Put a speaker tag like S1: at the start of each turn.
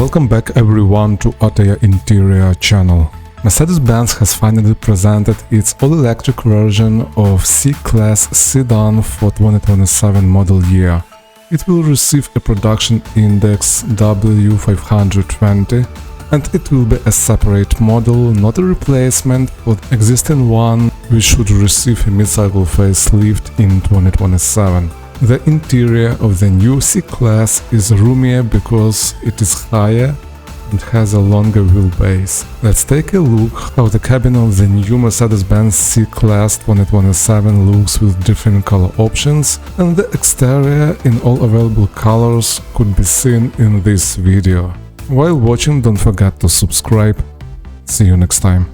S1: Welcome back everyone to Otoya Interior channel. Mercedes-Benz has finally presented its all-electric version of C-Class Sedan for 2027 model year. It will receive a production index W520 and it will be a separate model, not a replacement for the existing one, which should receive a mid-cycle facelift in 2027. The interior of the new C-Class is roomier because it is higher and has a longer wheelbase. Let's take a look how the cabin of the new Mercedes-Benz C-Class 2027 looks with different color options, and the exterior in all available colors could be seen in this video. While watching, don't forget to subscribe. See you next time.